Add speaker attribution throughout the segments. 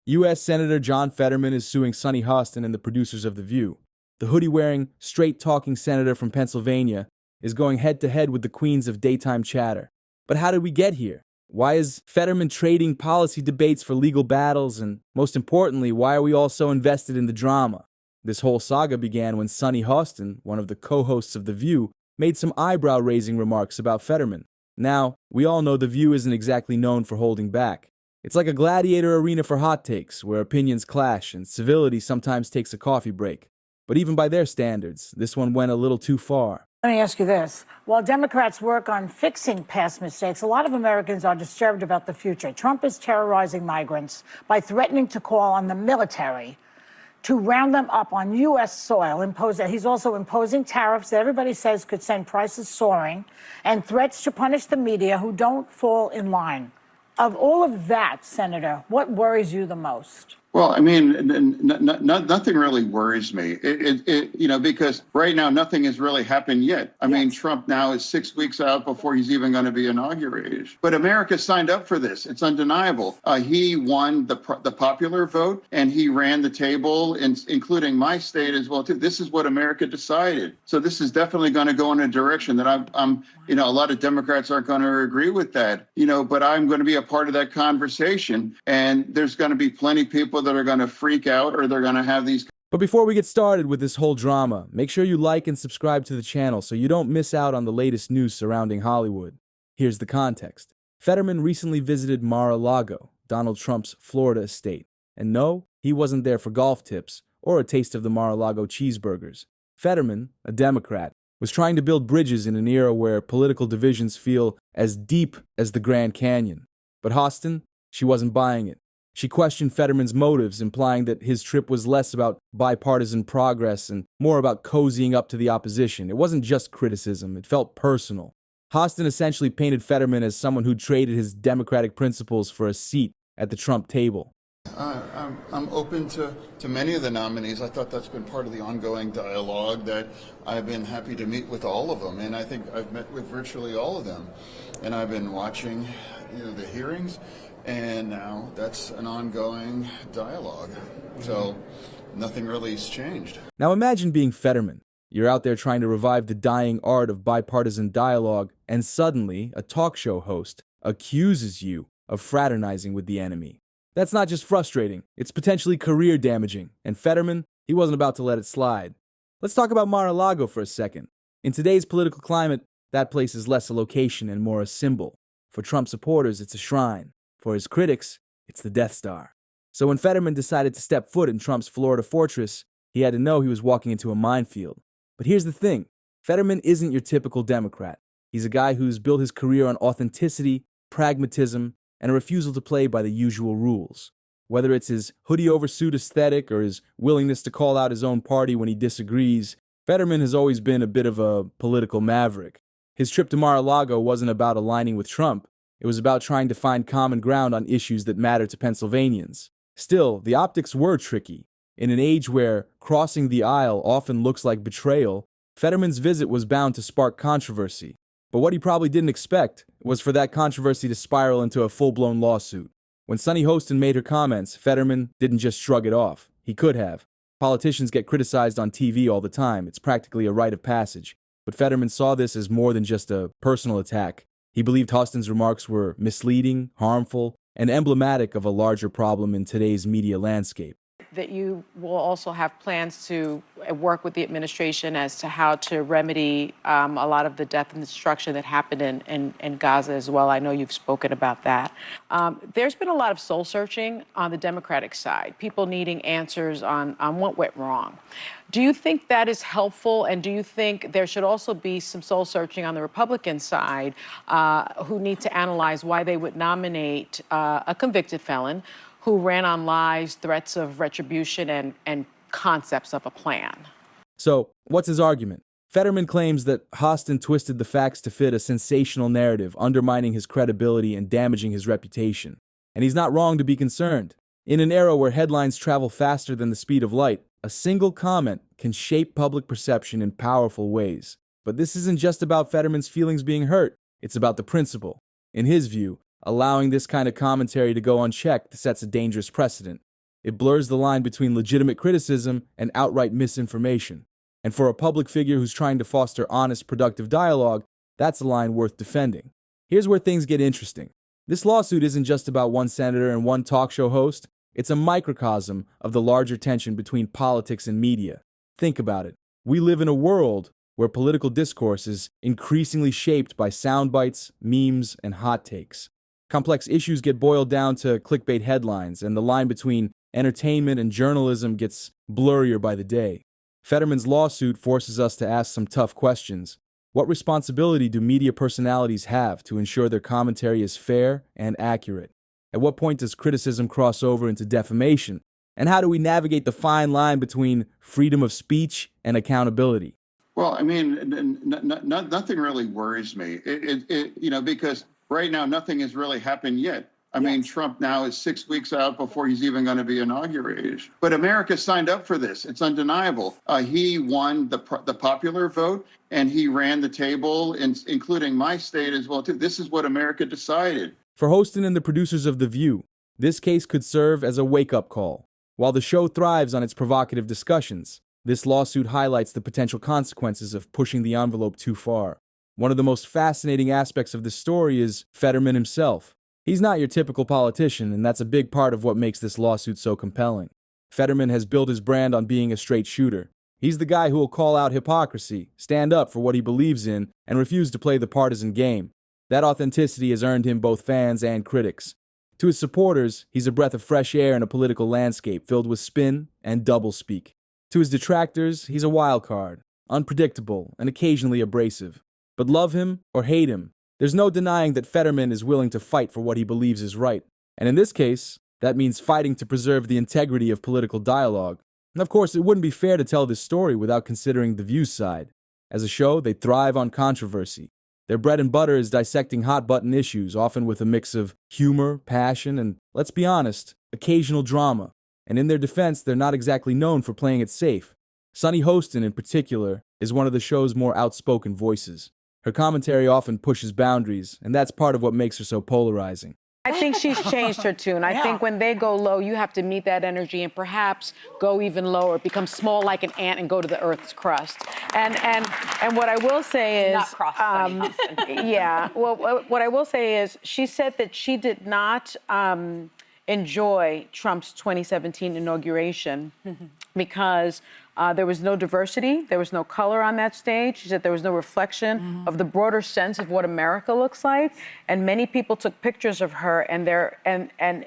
Speaker 1: U.S. Senator John Fetterman is suing Sunny Hostin and the producers of The View. The hoodie-wearing, straight-talking senator from Pennsylvania is going head-to-head with the queens of daytime chatter. But how did we get here? Why is Fetterman trading policy debates for legal battles? And most importantly, why are we all so invested in the drama? This whole saga began when Sunny Hostin, one of the co-hosts of The View, made some eyebrow-raising remarks about Fetterman. Now, we all know The View isn't exactly known for holding back. It's like a gladiator arena for hot takes, where opinions clash and civility sometimes takes a coffee break. But even by their standards, this one went a little too far.
Speaker 2: Let me ask you this. While Democrats work on fixing past mistakes, a lot of Americans are disturbed about the future. Trump is terrorizing migrants by threatening to call on the military to round them up on U.S. soil. He's also imposing tariffs that everybody says could send prices soaring, and threats to punish the media who don't fall in line. Of all of that, Senator, what worries you the most?
Speaker 3: Well, I mean, nothing really worries me, because right now nothing has really happened yet. I mean, Trump now is 6 weeks out before he's even going to be inaugurated. But America signed up for this. It's undeniable. He won the popular vote, and he ran the table, including my state as well, too. This is what America decided. So this is definitely going to go in a direction that a lot of Democrats aren't going to agree with that, but I'm going to be a part of that conversation. And there's going to be plenty of people that are going to freak out, or they're going to have these.
Speaker 1: But before we get started with this whole drama, make sure you like and subscribe to the channel so you don't miss out on the latest news surrounding Hollywood. Here's the context. Fetterman recently visited Mar-a-Lago, Donald Trump's Florida estate. And no, he wasn't there for golf tips or a taste of the Mar-a-Lago cheeseburgers. Fetterman, a Democrat, was trying to build bridges in an era where political divisions feel as deep as the Grand Canyon. But Hostin, she wasn't buying it. She questioned Fetterman's motives, implying that his trip was less about bipartisan progress and more about cozying up to the opposition. It wasn't just criticism, it felt personal. Hostin essentially painted Fetterman as someone who traded his democratic principles for a seat at the Trump table.
Speaker 3: I'm open to many of the nominees. I thought that's been part of the ongoing dialogue, that I've been happy to meet with all of them, and I think I've met with virtually all of them. And I've been watching the hearings, and now that's an ongoing dialogue. So nothing really has changed.
Speaker 1: Now imagine being Fetterman. You're out there trying to revive the dying art of bipartisan dialogue, and suddenly a talk show host accuses you of fraternizing with the enemy. That's not just frustrating, it's potentially career damaging, and Fetterman, he wasn't about to let it slide. Let's talk about Mar-a-Lago for a second. In today's political climate, that place is less a location and more a symbol. For Trump supporters, it's a shrine. For his critics, it's the Death Star. So when Fetterman decided to step foot in Trump's Florida fortress, he had to know he was walking into a minefield. But here's the thing, Fetterman isn't your typical Democrat. He's a guy who's built his career on authenticity, pragmatism, and a refusal to play by the usual rules. Whether it's his hoodie-over-suit aesthetic or his willingness to call out his own party when he disagrees, Fetterman has always been a bit of a political maverick. His trip to Mar-a-Lago wasn't about aligning with Trump. It was about trying to find common ground on issues that matter to Pennsylvanians. Still, the optics were tricky. In an age where crossing the aisle often looks like betrayal, Fetterman's visit was bound to spark controversy. But what he probably didn't expect was for that controversy to spiral into a full-blown lawsuit. When Sunny Hostin made her comments, Fetterman didn't just shrug it off. He could have. Politicians get criticized on TV all the time. It's practically a rite of passage. But Fetterman saw this as more than just a personal attack. He believed Hostin's remarks were misleading, harmful, and emblematic of a larger problem in today's media landscape.
Speaker 4: That you will also have plans to work with the administration as to how to remedy a lot of the death and destruction that happened in Gaza as well. I know you've spoken about that. There's been a lot of soul searching on the Democratic side, people needing answers on what went wrong. Do you think that is helpful, and do you think there should also be some soul searching on the Republican side who need to analyze why they would nominate a convicted felon who ran on lies, threats of retribution, and concepts of a plan?
Speaker 1: So, what's his argument? Fetterman claims that Hostin twisted the facts to fit a sensational narrative, undermining his credibility and damaging his reputation. And he's not wrong to be concerned. In an era where headlines travel faster than the speed of light, a single comment can shape public perception in powerful ways. But this isn't just about Fetterman's feelings being hurt, it's about the principle. In his view, allowing this kind of commentary to go unchecked sets a dangerous precedent. It blurs the line between legitimate criticism and outright misinformation. And for a public figure who's trying to foster honest, productive dialogue, that's a line worth defending. Here's where things get interesting. This lawsuit isn't just about one senator and one talk show host. It's a microcosm of the larger tension between politics and media. Think about it. We live in a world where political discourse is increasingly shaped by sound bites, memes, and hot takes. Complex issues get boiled down to clickbait headlines, and the line between entertainment and journalism gets blurrier by the day. Fetterman's lawsuit forces us to ask some tough questions. What responsibility do media personalities have to ensure their commentary is fair and accurate? At what point does criticism cross over into defamation? And how do we navigate the fine line between freedom of speech and accountability?
Speaker 3: Well, I mean, nothing really worries me, because right now nothing has really happened yet. I mean, Trump now is 6 weeks out before he's even going to be inaugurated. But America signed up for this. It's undeniable. He won the popular vote, and he ran the table, including my state as well, too. This is what America decided.
Speaker 1: For Hostin and the producers of The View, this case could serve as a wake-up call. While the show thrives on its provocative discussions, this lawsuit highlights the potential consequences of pushing the envelope too far. One of the most fascinating aspects of this story is Fetterman himself. He's not your typical politician, and that's a big part of what makes this lawsuit so compelling. Fetterman has built his brand on being a straight shooter. He's the guy who will call out hypocrisy, stand up for what he believes in, and refuse to play the partisan game. That authenticity has earned him both fans and critics. To his supporters, he's a breath of fresh air in a political landscape filled with spin and doublespeak. To his detractors, he's a wild card, unpredictable and occasionally abrasive. But love him or hate him, there's no denying that Fetterman is willing to fight for what he believes is right. And in this case, that means fighting to preserve the integrity of political dialogue. And of course, it wouldn't be fair to tell this story without considering The View's side. As a show, they thrive on controversy. Their bread and butter is dissecting hot-button issues, often with a mix of humor, passion, and, let's be honest, occasional drama. And in their defense, they're not exactly known for playing it safe. Sunny Hostin, in particular, is one of the show's more outspoken voices. Her commentary often pushes boundaries, and that's part of what makes her so polarizing.
Speaker 4: I think she's changed her tune. I think when they go low, you have to meet that energy and perhaps go even lower, become small like an ant and go to the Earth's crust. And what I will say is,
Speaker 5: not cross Sunny Hostin.
Speaker 4: yeah. Well, what I will say is, she said that she did not enjoy Trump's 2017 inauguration because there was no diversity, there was no color on that stage. She said there was no reflection of the broader sense of what America looks like, and many people took pictures of her, and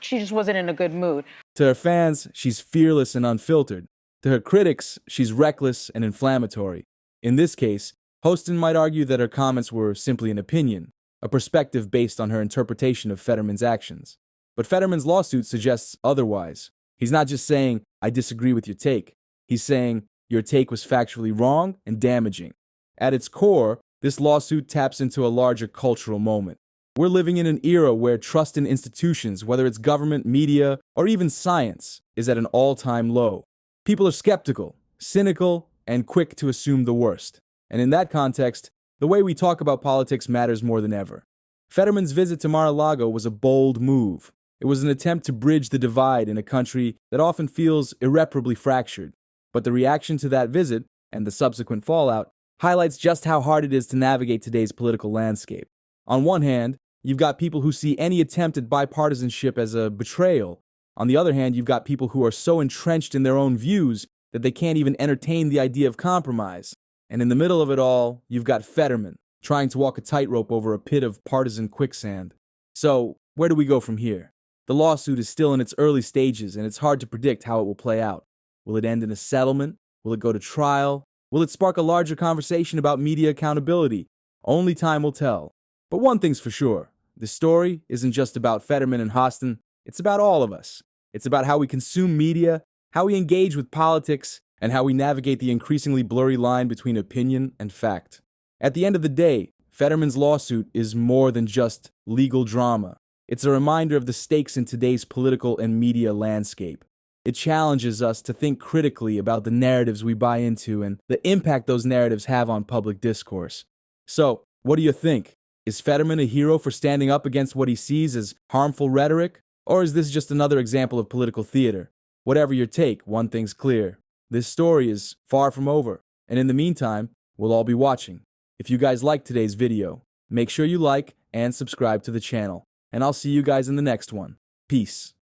Speaker 4: she just wasn't in a good mood.
Speaker 1: To her fans, she's fearless and unfiltered. To her critics, she's reckless and inflammatory. In this case, Hostin might argue that her comments were simply an opinion, a perspective based on her interpretation of Fetterman's actions. But Fetterman's lawsuit suggests otherwise. He's not just saying, I disagree with your take. He's saying, your take was factually wrong and damaging. At its core, this lawsuit taps into a larger cultural moment. We're living in an era where trust in institutions, whether it's government, media, or even science, is at an all-time low. People are skeptical, cynical, and quick to assume the worst. And in that context, the way we talk about politics matters more than ever. Fetterman's visit to Mar-a-Lago was a bold move. It was an attempt to bridge the divide in a country that often feels irreparably fractured. But the reaction to that visit, and the subsequent fallout, highlights just how hard it is to navigate today's political landscape. On one hand, you've got people who see any attempt at bipartisanship as a betrayal. On the other hand, you've got people who are so entrenched in their own views that they can't even entertain the idea of compromise. And in the middle of it all, you've got Fetterman, trying to walk a tightrope over a pit of partisan quicksand. So, where do we go from here? The lawsuit is still in its early stages, and it's hard to predict how it will play out. Will it end in a settlement? Will it go to trial? Will it spark a larger conversation about media accountability? Only time will tell. But one thing's for sure, this story isn't just about Fetterman and Hostin, it's about all of us. It's about how we consume media, how we engage with politics, and how we navigate the increasingly blurry line between opinion and fact. At the end of the day, Fetterman's lawsuit is more than just legal drama. It's a reminder of the stakes in today's political and media landscape. It challenges us to think critically about the narratives we buy into and the impact those narratives have on public discourse. So, what do you think? Is Fetterman a hero for standing up against what he sees as harmful rhetoric? Or is this just another example of political theater? Whatever your take, one thing's clear. This story is far from over. And in the meantime, we'll all be watching. If you guys liked today's video, make sure you like and subscribe to the channel. And I'll see you guys in the next one. Peace.